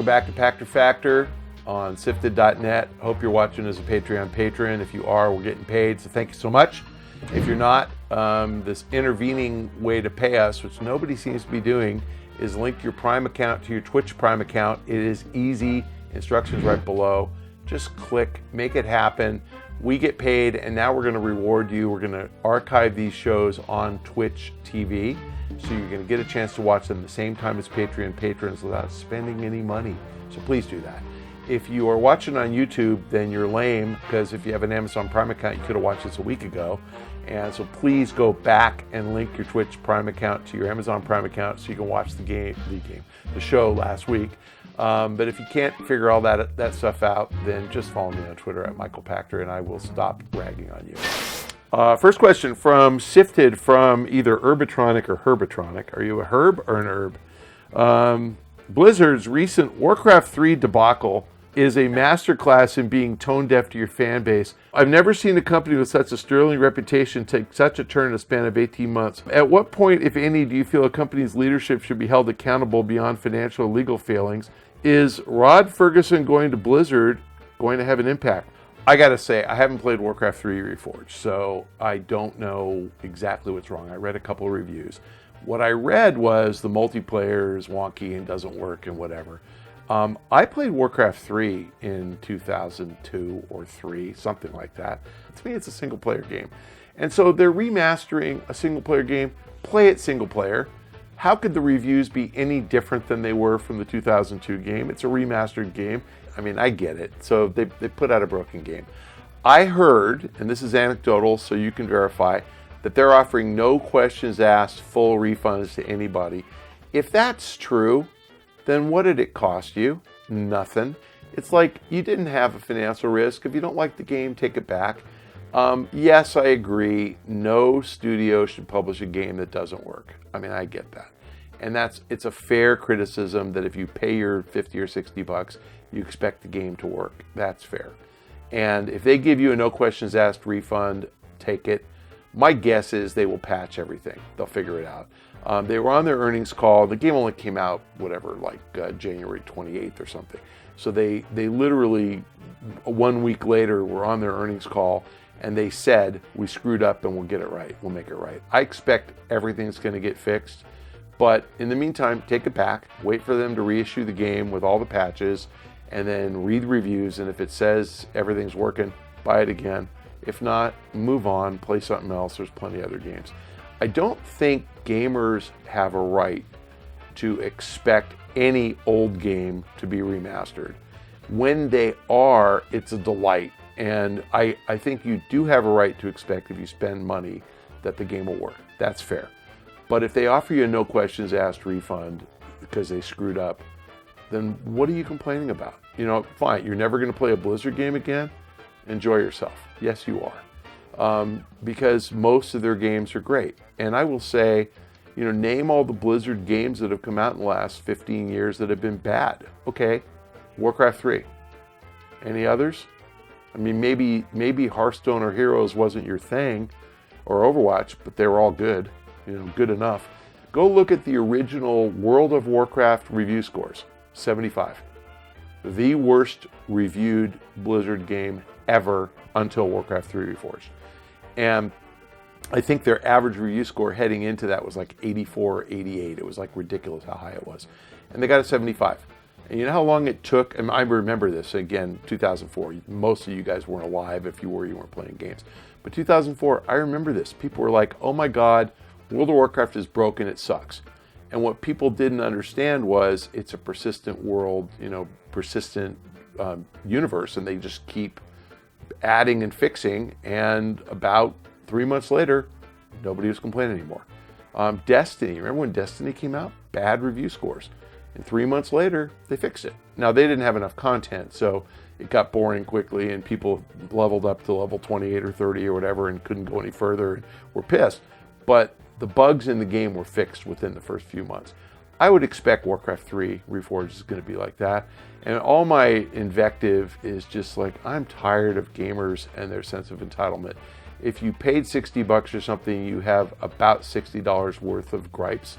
Welcome back to Pachter Factor on SIFTD.net. Hope you're watching as a Patreon patron. If you are, we're getting paid, so thank you so much. If you're not, this intervening way to pay us, which nobody seems to be doing, is link your Prime account to your Twitch Prime account. It is easy. Instructions right below. Just click, make it happen. We get paid, and now we're going to reward you. We're going to archive these shows on Twitch TV, so you're going to get a chance to watch them the same time as Patreon patrons without spending any money. So please do that. If you are watching on YouTube, then you're lame, because if you have an Amazon Prime account, you could have watched this a week ago. And so please go back and link your Twitch Prime account to your Amazon Prime account so you can watch the show last week. But if you can't figure all that stuff out, then just follow me on Twitter at Michael Pachter, and I will stop ragging on you. First question from SIFTD from either Herbitronic or Herbitronic. Are you a herb or an herb? Blizzard's recent Warcraft III debacle is a masterclass in being tone deaf to your fan base. I've never seen a company with such a sterling reputation take such a turn in a span of 18 months. At what point, if any, do you feel a company's leadership should be held accountable beyond financial or legal failings? Is Rod Fergusson going to Blizzard going to have an impact? I gotta say, I haven't played Warcraft III Reforged, so I don't know exactly what's wrong. I read a couple of reviews. What I read was the multiplayer is wonky and doesn't work and whatever. I played Warcraft 3 in 2002 or 3, something like that. To me, it's a single-player game. And so they're remastering a single-player game. Play it single-player. How could the reviews be any different than they were from the 2002 game? It's a remastered game. I mean, I get it. So they put out a broken game. I heard, and this is anecdotal, so you can verify, that they're offering no questions asked, full refunds to anybody. If that's true, then what did it cost you? Nothing. It's like you didn't have a financial risk. If you don't like the game, take it back. Yes, I agree. No studio should publish a game that doesn't work. I mean, I get that. And it's a fair criticism that if you pay your 50 or 60 bucks, you expect the game to work. That's fair. And if they give you a no questions asked refund, take it. My guess is they will patch everything. They'll figure it out. They were on their earnings call. The game only came out, January 28th or something. So they literally, 1 week later, were on their earnings call, and they said, we screwed up and we'll get it right. We'll make it right. I expect everything's going to get fixed. But in the meantime, take it back. Wait for them to reissue the game with all the patches, and then read the reviews. And if it says everything's working, buy it again. If not, move on, play something else. There's plenty of other games. I don't think gamers have a right to expect any old game to be remastered. When they are, it's a delight. And I think you do have a right to expect, if you spend money, that the game will work. That's fair. But if they offer you a no questions asked refund because they screwed up, then what are you complaining about? Fine, you're never going to play a Blizzard game again? Enjoy yourself. Yes, you are. Because most of their games are great. And I will say, name all the Blizzard games that have come out in the last 15 years that have been bad. Okay, Warcraft 3. Any others? I mean, maybe Hearthstone or Heroes wasn't your thing, or Overwatch, but they were all good, good enough. Go look at the original World of Warcraft review scores, 75. The worst reviewed Blizzard game ever until Warcraft 3 Reforged. And I think their average review score heading into that was like 84 or 88. It was like ridiculous how high it was. And they got a 75. And you know how long it took? And I remember this, again, 2004. Most of you guys weren't alive. If you were, you weren't playing games. But 2004, I remember this. People were like, oh my God, World of Warcraft is broken, it sucks. And what people didn't understand was it's a persistent world, persistent universe, and they just keep adding and fixing. And about 3 months later, nobody was complaining anymore. Destiny, remember when Destiny came out? Bad review scores. And 3 months later, they fixed it. Now, they didn't have enough content, so it got boring quickly, and people leveled up to level 28 or 30 or whatever and couldn't go any further and were pissed. But the bugs in the game were fixed within the first few months. I would expect Warcraft 3 Reforged is going to be like that. And all my invective is just like, I'm tired of gamers and their sense of entitlement. If you paid $60 or something, you have about $60 worth of gripes.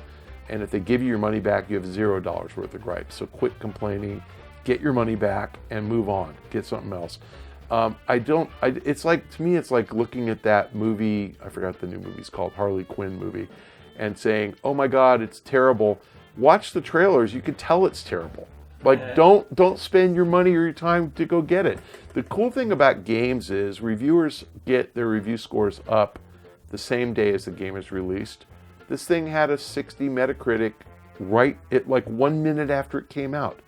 And if they give you your money back, you have $0 worth of gripes. So quit complaining, get your money back, and move on. Get something else. It's like, to me, it's like looking at that movie, I forgot the new movie's called, Harley Quinn movie, and saying, oh my God, it's terrible. Watch the trailers, you can tell it's terrible. Like, don't spend your money or your time to go get it. The cool thing about games is reviewers get their review scores up the same day as the game is released. This thing had a 60 Metacritic right at like 1 minute after it came out.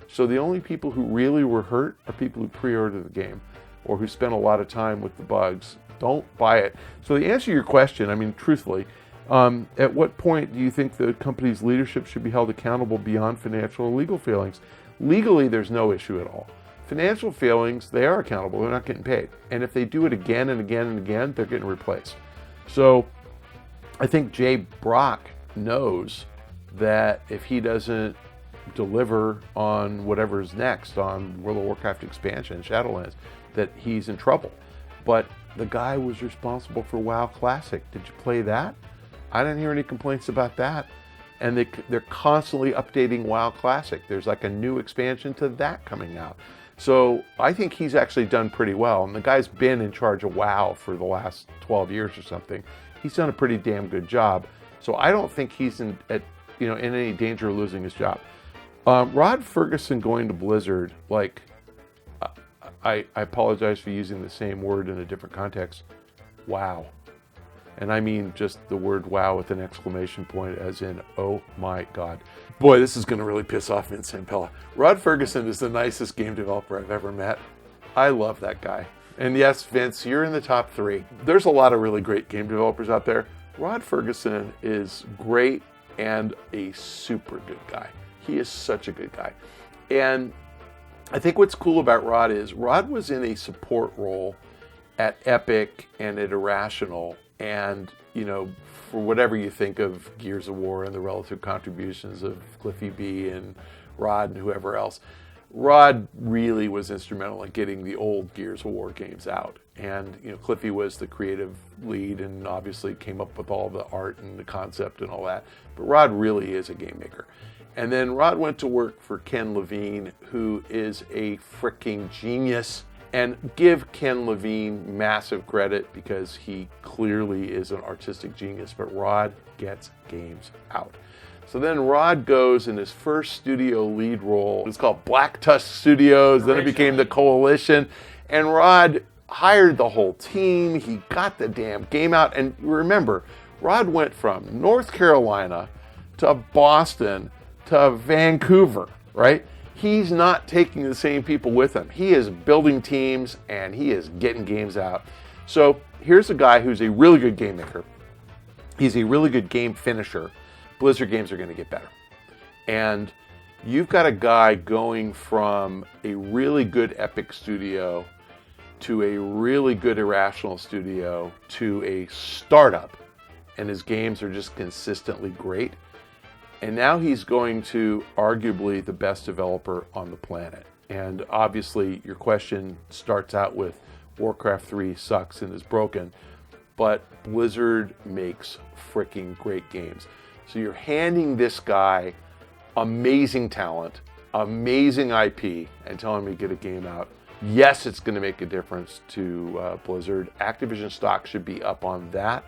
So the only people who really were hurt are people who pre-ordered the game or who spent a lot of time with the bugs. Don't buy it. So the answer to your question, I mean, truthfully, at what point do you think the company's leadership should be held accountable beyond financial or legal failings? Legally, there's no issue at all. Financial failings, they are accountable. They're not getting paid. And if they do it again and again and again, they're getting replaced. So I think Jay Brock knows that if he doesn't deliver on whatever's next on World of Warcraft expansion, Shadowlands, that he's in trouble. But the guy was responsible for WoW Classic. Did you play that? I didn't hear any complaints about that. And they're constantly updating WoW Classic. There's like a new expansion to that coming out. So I think he's actually done pretty well. And the guy's been in charge of WoW for the last 12 years or something. He's done a pretty damn good job. So I don't think he's in any danger of losing his job. Rod Fergusson going to Blizzard, like, I apologize for using the same word in a different context. Wow. And I mean just the word wow with an exclamation point, as in, oh my God. Boy, this is going to really piss off Vince Zampella. Rod Fergusson is the nicest game developer I've ever met. I love that guy. And yes, Vince, you're in the top 3. There's a lot of really great game developers out there. Rod Fergusson is great and a super good guy. He is such a good guy. And I think what's cool about Rod is Rod was in a support role at Epic and at Irrational. And, for whatever you think of Gears of War and the relative contributions of Cliffy B and Rod and whoever else, Rod really was instrumental in getting the old Gears of War games out. And, Cliffy was the creative lead and obviously came up with all the art and the concept and all that. But Rod really is a game maker. And then Rod went to work for Ken Levine, who is a freaking genius. And give Ken Levine massive credit because he clearly is an artistic genius, but Rod gets games out. So then Rod goes in his first studio lead role. It's called Black Tusk Studios. Then it became the Coalition. And Rod hired the whole team. He got the damn game out. And remember, Rod went from North Carolina to Boston to Vancouver, right? He's not taking the same people with him. He is building teams and he is getting games out. So here's a guy who's a really good game maker. He's a really good game finisher. Blizzard games are going to get better. And you've got a guy going from a really good Epic studio to a really good Irrational studio to a startup. And his games are just consistently great. And now he's going to arguably the best developer on the planet. And obviously your question starts out with Warcraft 3 sucks and is broken, but Blizzard makes freaking great games. So you're handing this guy amazing talent, amazing IP, and telling him to get a game out. Yes, it's going to make a difference to Blizzard. Activision stock should be up on that.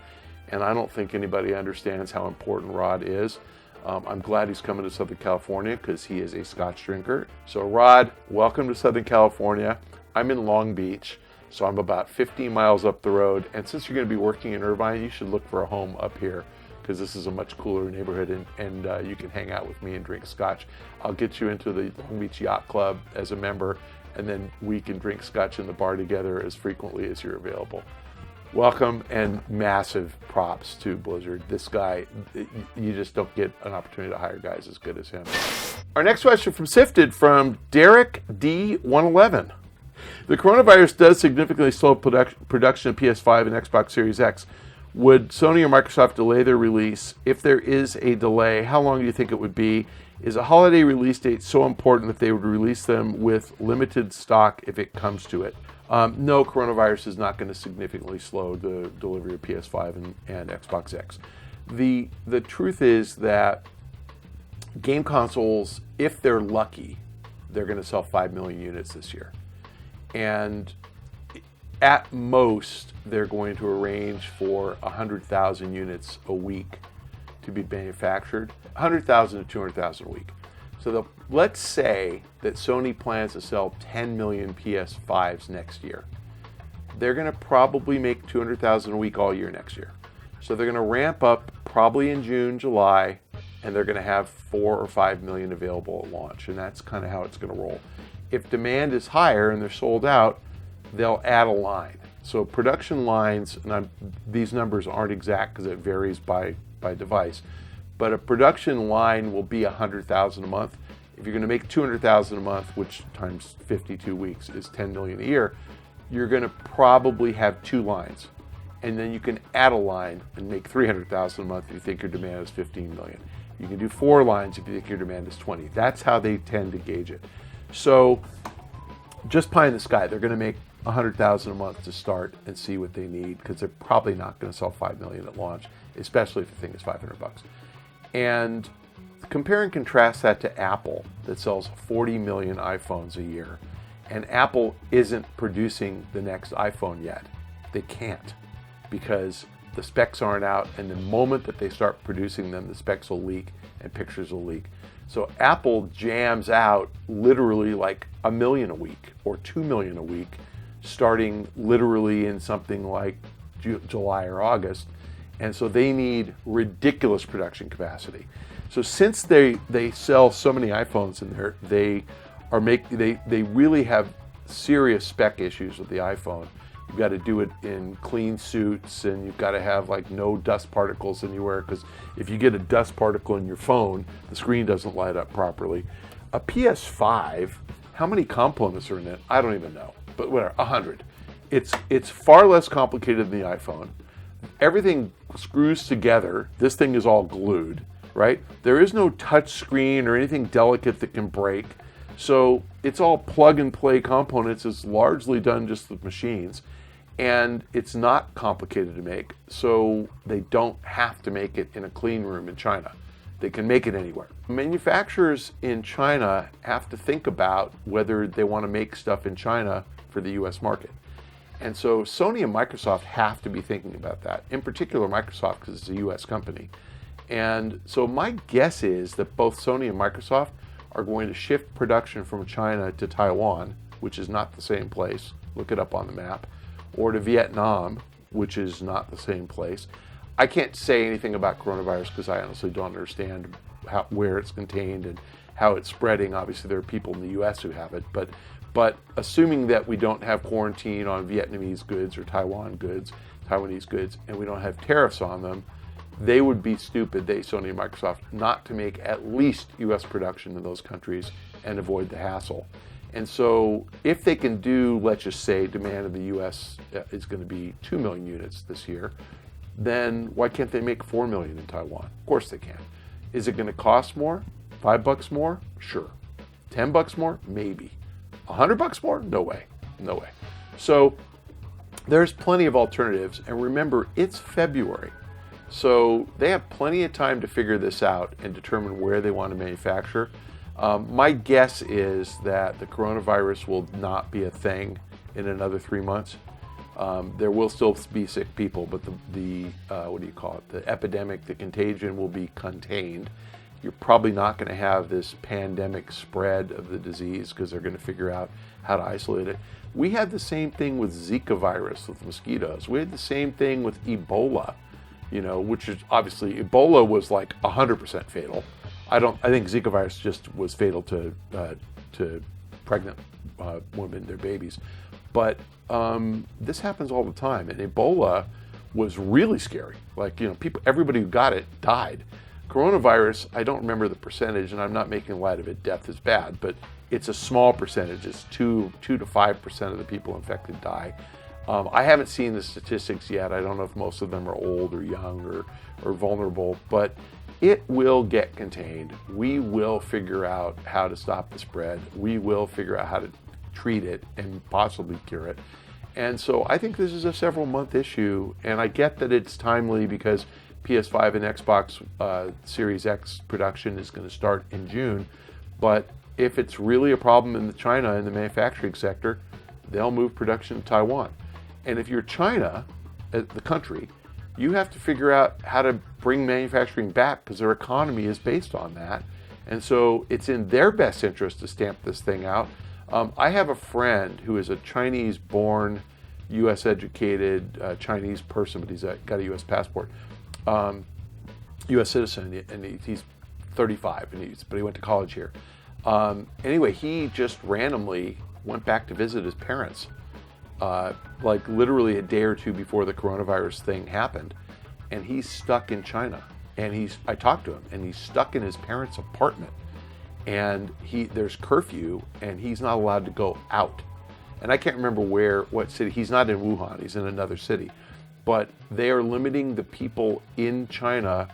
And I don't think anybody understands how important Rod is. I'm glad he's coming to Southern California because he is a Scotch drinker. So Rod, welcome to Southern California. I'm in Long Beach, so I'm about 15 miles up the road. And since you're going to be working in Irvine, you should look for a home up here because this is a much cooler neighborhood and you can hang out with me and drink Scotch. I'll get you into the Long Beach Yacht Club as a member, and then we can drink Scotch in the bar together as frequently as you're available. Welcome and massive props to Blizzard. This guy, you just don't get an opportunity to hire guys as good as him. Our next question from SIFTD from Derek D111. The coronavirus does significantly slow production of PS5 and Xbox Series X. Would Sony or Microsoft delay their release? If there is a delay, how long do you think it would be? Is a holiday release date so important that they would release them with limited stock if it comes to it? No, coronavirus is not going to significantly slow the delivery of PS5 and Xbox X. The truth is that game consoles, if they're lucky, they're going to sell 5 million units this year. And at most, they're going to arrange for 100,000 units a week to be manufactured, 100,000 to 200,000 a week. So let's say that Sony plans to sell 10 million PS5s next year. They're going to probably make 200,000 a week all year next year. So they're going to ramp up probably in June, July, and they're going to have 4 or 5 million available at launch. And that's kind of how it's going to roll. If demand is higher and they're sold out, they'll add a line. So production lines, and these numbers aren't exact because it varies by device, but a production line will be 100,000 a month. If you're going to make 200,000 a month, which times 52 weeks is 10 million a year, you're going to probably have 2 lines. And then you can add a line and make 300,000 a month if you think your demand is 15 million. You can do 4 lines if you think your demand is 20. That's how they tend to gauge it. So just pie in the sky, they're going to make 100,000 a month to start and see what they need, because they're probably not going to sell 5 million at launch, especially if the thing is $500. And compare and contrast that to Apple, that sells 40 million iPhones a year, and Apple isn't producing the next iPhone yet. They can't, because the specs aren't out, and the moment that they start producing them, the specs will leak and pictures will leak. So Apple jams out literally like 1 million a week or 2 million a week, starting literally in something like July or August. And so they need ridiculous production capacity. So since they sell so many iPhones in there, they really have serious spec issues with the iPhone. You've got to do it in clean suits, and you've got to have like no dust particles anywhere, because if you get a dust particle in your phone, the screen doesn't light up properly. A PS5, how many components are in it? I don't even know, but whatever, 100. It's far less complicated than the iPhone. Everything screws together. This thing is all glued, right? There is no touch screen or anything delicate that can break. So it's all plug and play components. It's largely done just with machines, and it's not complicated to make. So they don't have to make it in a clean room in China. They can make it anywhere. Manufacturers in China have to think about whether they want to make stuff in China for the US market. And so Sony and Microsoft have to be thinking about that. In particular, Microsoft, because it's a US company. And so my guess is that both Sony and Microsoft are going to shift production from China to Taiwan, which is not the same place. Look it up on the map. Or to Vietnam, which is not the same place. I can't say anything about coronavirus because I honestly don't understand where it's contained and how it's spreading. Obviously, there are people in the US who have it, but assuming that we don't have quarantine on Vietnamese goods or Taiwanese goods, and we don't have tariffs on them, they would be stupid, Sony and Microsoft, not to make at least US production in those countries and avoid the hassle. And so if they can do, let's just say, demand in the US is going to be 2 million units this year, then why can't they make 4 million in Taiwan? Of course they can. Is it going to cost more? $5 more? Sure. $10 more? Maybe. $100 more? No way. No way. So there's plenty of alternatives. And remember, it's February. So they have plenty of time to figure this out and determine where they want to manufacture. My guess is that the coronavirus will not be a thing in another 3 months. There will still be sick people, but the epidemic, the contagion will be contained. You're probably not going to have this pandemic spread of the disease because they're going to figure out how to isolate it. We had the same thing with Zika virus with mosquitoes. We had the same thing with Ebola, which is obviously Ebola was like 100% fatal. I think Zika virus just was fatal to pregnant women, their babies. But this happens all the time, and Ebola was really scary. Like, everybody who got it died. Coronavirus, I don't remember the percentage, and I'm not making light of it. Death is bad, but it's a small percentage. It's 2 to 5% of the people infected die. I haven't seen the statistics yet. I don't know if most of them are old or young or vulnerable, but it will get contained. We will figure out how to stop the spread. We will figure out how to treat it and possibly cure it. And so I think this is a several month issue, and I get that it's timely because PS5 and Xbox Series X production is going to start in June. But if it's really a problem in China in the manufacturing sector, they'll move production to Taiwan. And if you're China, the country, you have to figure out how to bring manufacturing back because their economy is based on that. And so it's in their best interest to stamp this thing out. I have a friend who is a Chinese-born, U.S.-educated Chinese person, but he's got a U.S. passport, U.S. citizen, and he's 35, but he went to college here. Anyway, he just randomly went back to visit his parents, like literally a day or two before the coronavirus thing happened, and he's stuck in China. And I talked to him, and he's stuck in his parents' apartment, and there's curfew, and he's not allowed to go out. And I can't remember what city. He's not in Wuhan. He's in another city, but they are limiting the people in China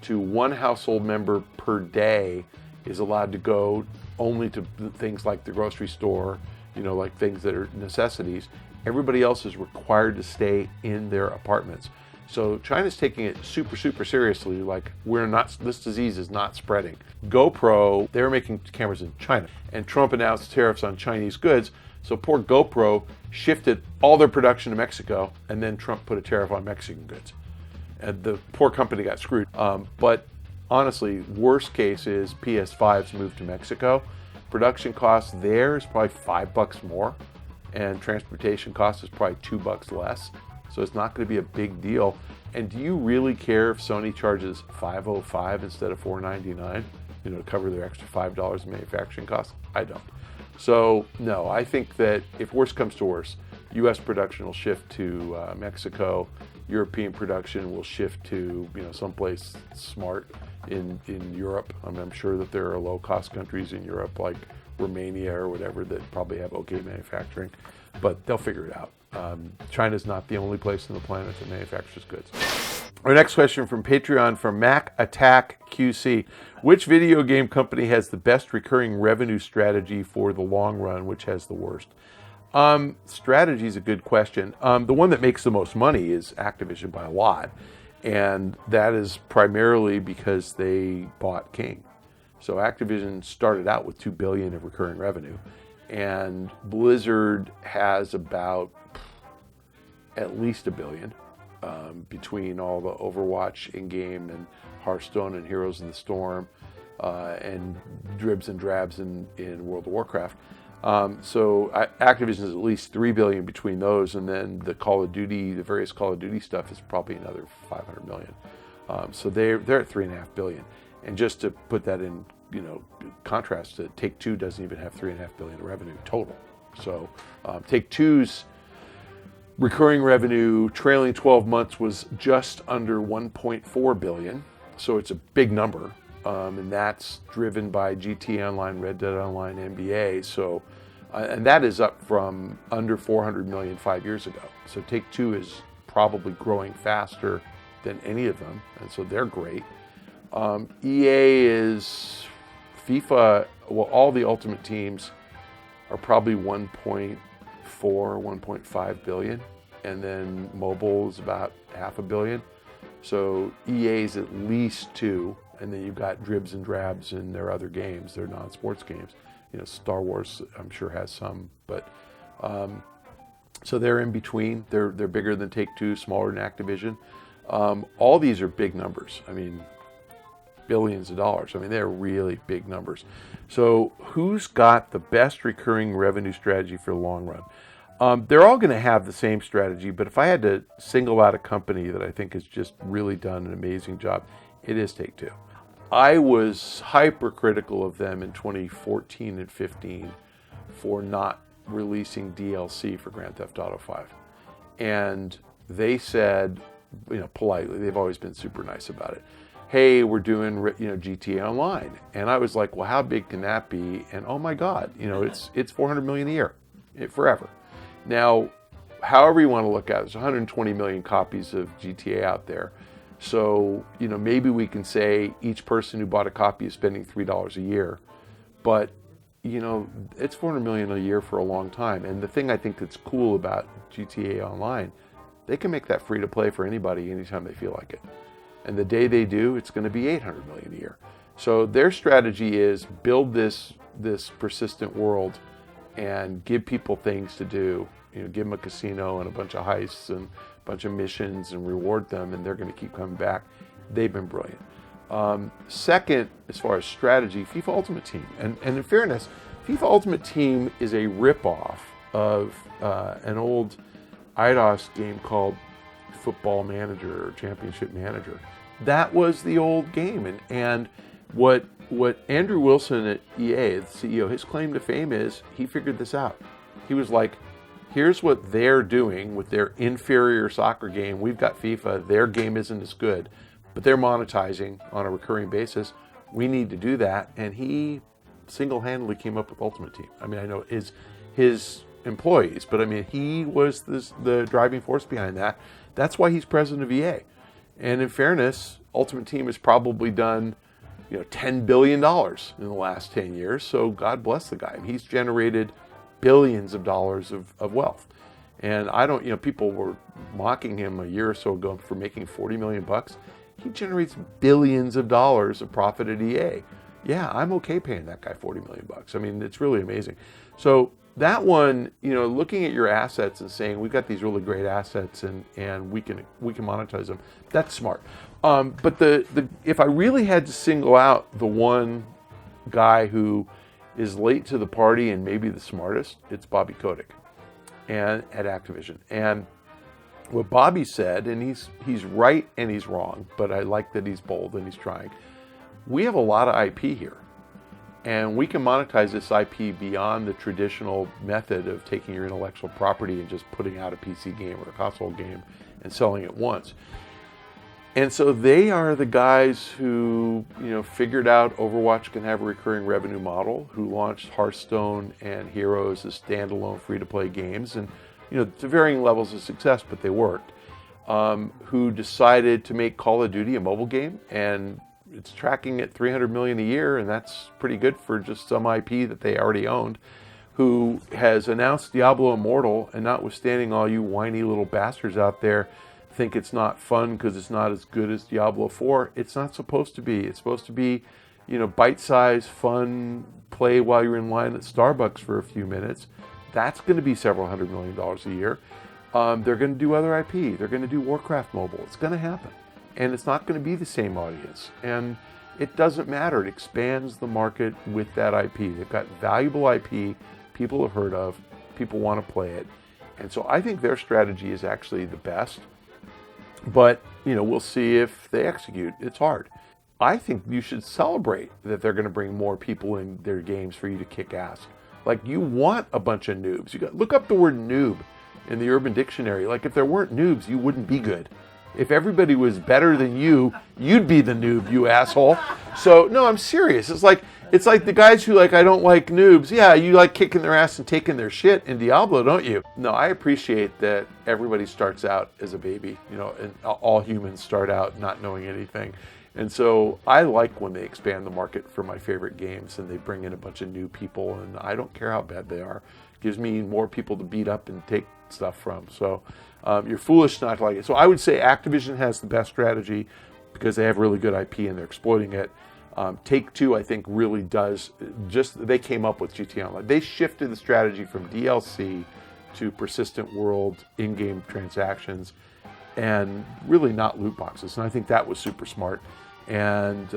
to one household member per day is allowed to go only to things like the grocery store, like things that are necessities. Everybody else is required to stay in their apartments. So China's taking it super, super seriously. Like this disease is not spreading. GoPro, they were making cameras in China, and Trump announced tariffs on Chinese goods. So poor GoPro shifted all their production to Mexico, and then Trump put a tariff on Mexican goods. And the poor company got screwed. But honestly, worst case is PS5's moved to Mexico. Production costs there is probably $5 more, and transportation cost is probably $2 less. So it's not going to be a big deal. And do you really care if Sony charges $505 instead of $499, to cover their extra $5 in manufacturing costs? I don't. So no, I think that if worse comes to worse, U.S. production will shift to Mexico. European production will shift to someplace smart in Europe. I'm sure that there are low-cost countries in Europe like Romania or whatever that probably have okay manufacturing, but they'll figure it out. China's not the only place on the planet that manufactures goods. Our next question from Patreon from Pach-Attack QC. Which video game company has the best recurring revenue strategy for the long run? Which has the worst? Strategy is a good question. The one that makes the most money is Activision by a lot. And that is primarily because they bought King. So Activision started out with $2 billion of recurring revenue. And Blizzard has about at least $1 billion between all the Overwatch in-game and Hearthstone and Heroes of the Storm and dribs and drabs in World of Warcraft. So Activision is at least $3 billion between those, and then the various Call of Duty stuff is probably another $500 million. So they're at $3.5 billion. And just to put that in, contrast to Take-Two doesn't even have $3.5 billion of revenue total. So Take-Two's recurring revenue trailing 12 months was just under $1.4 billion. So it's a big number. And that's driven by GTA Online, Red Dead Online, NBA. So, and that is up from under $400 million 5 years ago. So Take-Two is probably growing faster than any of them, and so they're great. EA is FIFA. Well, all the Ultimate Teams are probably 1.4, 1.5 billion, and then mobile is about $500 million. So EA's at least 2. And then you've got dribs and drabs in their other games, their non-sports games. Star Wars, I'm sure, has some, but so they're in between. They're bigger than Take-Two, smaller than Activision. All these are big numbers. I mean, billions of dollars. I mean, they're really big numbers. So who's got the best recurring revenue strategy for the long run? They're all going to have the same strategy, but if I had to single out a company that I think has just really done an amazing job, it is Take-Two. I was hypercritical of them in 2014 and 15 for not releasing DLC for Grand Theft Auto 5. And they said, politely, they've always been super nice about it. Hey, we're doing, GTA Online. And I was like, well, how big can that be? And oh my God, it's $400 million a year, forever. Now, however you want to look at it, there's 120 million copies of GTA out there. So, maybe we can say each person who bought a copy is spending $3 a year, but, it's $400 million a year for a long time. And the thing I think that's cool about GTA Online, they can make that free to play for anybody anytime they feel like it. And the day they do, it's going to be 800 million a year. So their strategy is build this persistent world and give people things to do. Give them a casino and a bunch of heists and a bunch of missions and reward them, and they're going to keep coming back. They've been brilliant. Second, as far as strategy, FIFA Ultimate Team. And in fairness, FIFA Ultimate Team is a ripoff of an old IDOS game called Football Manager or Championship Manager. That was the old game. And what Andrew Wilson at EA, the CEO, his claim to fame is he figured this out. He was like, here's what they're doing with their inferior soccer game. We've got FIFA. Their game isn't as good, but they're monetizing on a recurring basis. We need to do that. And he single-handedly came up with Ultimate Team. I mean, I know his employees, but I mean, he was the driving force behind that. That's why he's president of EA. And in fairness, Ultimate Team has probably done $10 billion in the last 10 years. So God bless the guy. He's generated billions of dollars of wealth. And I don't, people were mocking him a year or so ago for making 40 million bucks. He generates billions of dollars of profit at EA. Yeah, I'm okay paying that guy 40 million bucks. I mean, it's really amazing. So that one, looking at your assets and saying we've got these really great assets and we can monetize them, that's smart. But if I really had to single out the one guy who is late to the party and maybe the smartest, it's Bobby Kotick and at Activision. And what Bobby said, and he's right and he's wrong, but I like that he's bold and he's trying. We have a lot of IP here, and we can monetize this IP beyond the traditional method of taking your intellectual property and just putting out a PC game or a console game and selling it once. And so they are the guys who, figured out Overwatch can have a recurring revenue model, who launched Hearthstone and Heroes as standalone free-to-play games, and to varying levels of success, but they worked. Who decided to make Call of Duty a mobile game, and it's tracking at 300 million a year, and that's pretty good for just some IP that they already owned. Who has announced Diablo Immortal, and notwithstanding all you whiny little bastards out there think it's not fun because it's not as good as Diablo IV, it's not supposed to be. It's supposed to be, bite-sized, fun, play while you're in line at Starbucks for a few minutes. That's going to be several $100 million a year. They're going to do other IP. They're going to do Warcraft Mobile. It's going to happen. And it's not going to be the same audience. And it doesn't matter. It expands the market with that IP. They've got valuable IP people have heard of. People want to play it. And so I think their strategy is actually the best. But, we'll see if they execute. It's hard. I think you should celebrate that they're going to bring more people in their games for you to kick ass. Like, you want a bunch of noobs. Look up the word noob in the Urban Dictionary. Like, if there weren't noobs, you wouldn't be good. If everybody was better than you, you'd be the noob, you asshole. So, no, I'm serious. It's like the guys who I don't like noobs. Yeah, you like kicking their ass and taking their shit in Diablo, don't you? No, I appreciate that everybody starts out as a baby, and all humans start out not knowing anything. And so I like when they expand the market for my favorite games and they bring in a bunch of new people, and I don't care how bad they are. It gives me more people to beat up and take stuff from. So you're foolish not to like it. So I would say Activision has the best strategy because they have really good IP and they're exploiting it. Take-Two, I think, really does. They came up with GTA Online. They shifted the strategy from DLC to persistent world, in-game transactions, and really not loot boxes. And I think that was super smart. And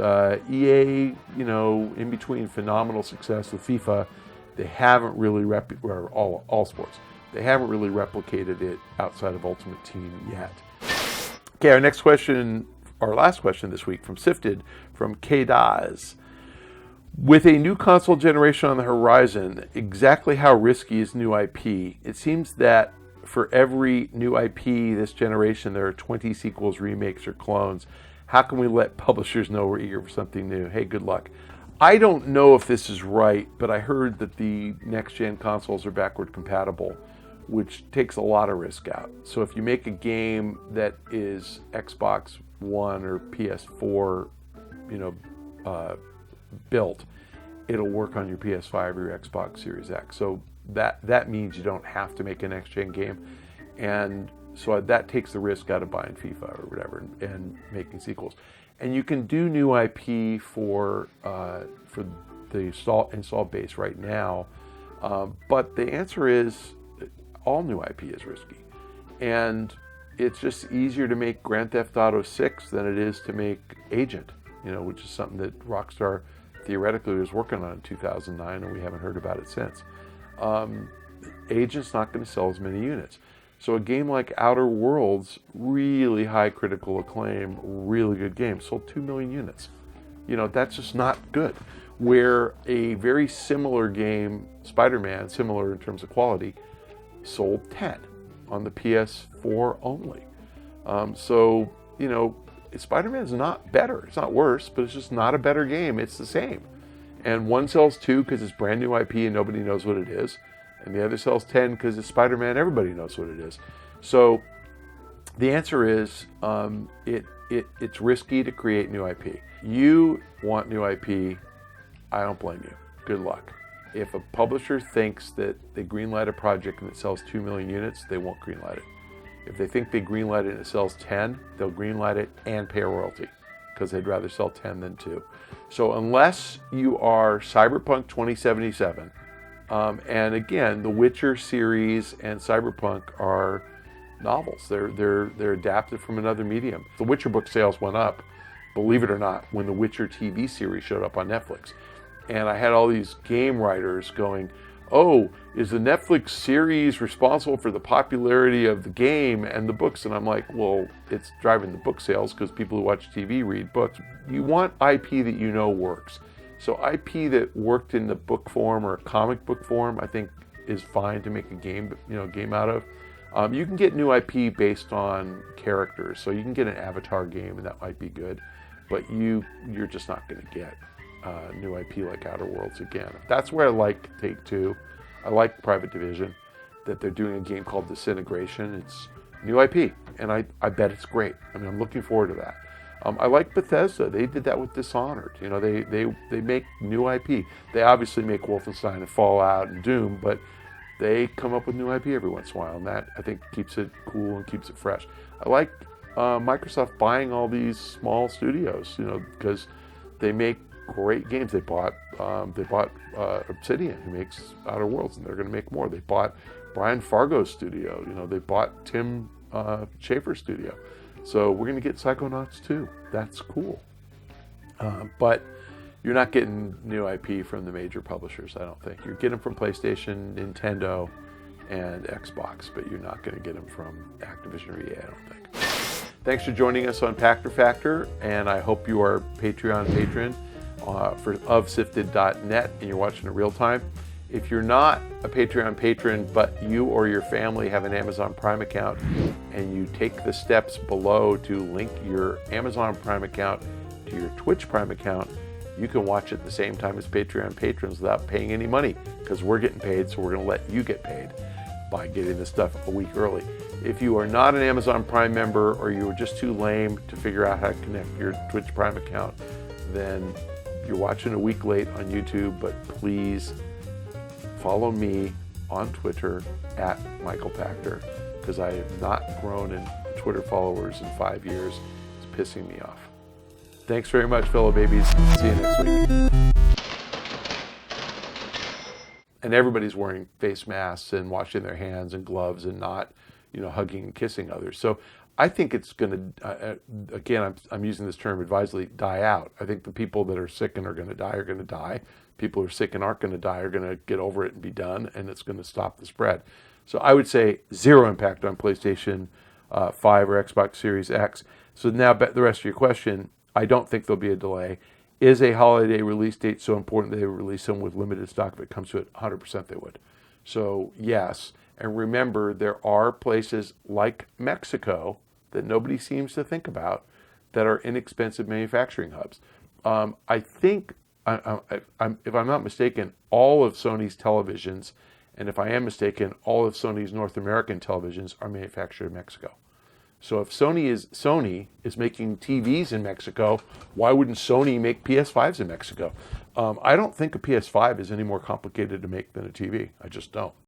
EA, in between phenomenal success with FIFA, they haven't really or all sports. They haven't really replicated it outside of Ultimate Team yet. Okay, our last question this week from SIFTD, from K-Daz. With a new console generation on the horizon, exactly how risky is new IP? It seems that for every new IP this generation, there are 20 sequels, remakes, or clones. How can we let publishers know we're eager for something new? Hey, good luck. I don't know if this is right, but I heard that the next-gen consoles are backward compatible, which takes a lot of risk out. So if you make a game that is Xbox One or PS4, built, it'll work on your PS5 or your Xbox Series X. So that means you don't have to make a next-gen game. And So that takes the risk out of buying FIFA or whatever and making sequels. And you can do new IP for the install base right now, but the answer is all new IP is risky, and it's just easier to make Grand Theft Auto 6 than it is to make Agent, which is something that Rockstar theoretically was working on in 2009, and we haven't heard about it since. Agent's not going to sell as many units. So a game like Outer Worlds, really high critical acclaim, really good game, sold 2 million units. That's just not good. Where a very similar game, Spider-Man, similar in terms of quality, sold 10 on the PS4 only. So, Spider-Man's not better. It's not worse, but it's just not a better game. It's the same. And one sells 2 because it's brand new IP and nobody knows what it is. And the other sells 10 because it's Spider-Man, everybody knows what it is. So the answer is it's risky to create new IP. You want new IP, I don't blame you. Good luck. If a publisher thinks that they greenlight a project and it sells 2 million units, they won't greenlight it. If they think they greenlight it and it sells 10, they'll greenlight it and pay a royalty because they'd rather sell 10 than 2. So unless you are Cyberpunk 2077, and again, the Witcher series and Cyberpunk are novels. They're adapted from another medium. The Witcher book sales went up, believe it or not, when the Witcher TV series showed up on Netflix. And I had all these game writers going, oh, is the Netflix series responsible for the popularity of the game and the books? And I'm like, well, it's driving the book sales because people who watch TV read books. You want IP that works. So IP that worked in the book form or comic book form, I think is fine to make a game, game out of. You can get new IP based on characters. So you can get an Avatar game and that might be good, but you're just not going to get new IP like Outer Worlds again. That's where I like Take-Two. I like Private Division, that they're doing a game called Disintegration. It's new IP, and I bet it's great. I'm looking forward to that. I like Bethesda. They did that with Dishonored. They make new IP. They obviously make Wolfenstein and Fallout and Doom, but they come up with new IP every once in a while, and that, I think, keeps it cool and keeps it fresh. I like Microsoft buying all these small studios, because they make great games. They bought Obsidian, who makes Outer Worlds, and they're going to make more. They bought Brian Fargo's studio. They bought Tim Schafer's studio. So we're going to get Psychonauts 2. That's cool. But you're not getting new IP from the major publishers, I don't think. You're getting them from PlayStation, Nintendo, and Xbox, but you're not going to get them from Activision or EA, I don't think. Thanks for joining us on Pachter Factor, and I hope you are Patreon patron of SIFTD.net and you're watching it real time. If you're not a Patreon patron, but you or your family have an Amazon Prime account and you take the steps below to link your Amazon Prime account to your Twitch Prime account, you can watch at the same time as Patreon patrons without paying any money, because we're getting paid, so we're going to let you get paid by getting this stuff a week early. If you are not an Amazon Prime member, or you are just too lame to figure out how to connect your Twitch Prime account, then you're watching a week late on YouTube, but please follow me on Twitter at Michael Pachter, because I have not grown in Twitter followers in 5 years. It's pissing me off. Thanks very much, fellow babies. See you next week. And everybody's wearing face masks and washing their hands and gloves and not, hugging and kissing others. So I think it's going to, again, I'm using this term advisedly, die out. I think the people that are sick and are going to die. People who are sick and aren't going to die are going to get over it and be done, and it's going to stop the spread. So I would say zero impact on PlayStation 5 or Xbox Series X. So now the rest of your question, I don't think there'll be a delay. Is a holiday release date so important that they release them with limited stock if it comes to it? 100% they would. So yes, and remember, there are places like Mexico that nobody seems to think about that are inexpensive manufacturing hubs. I think, if I'm not mistaken, all of Sony's televisions, and if I am mistaken, all of Sony's North American televisions are manufactured in Mexico. So if Sony is making TVs in Mexico, why wouldn't Sony make PS5s in Mexico? I don't think a PS5 is any more complicated to make than a TV. I just don't.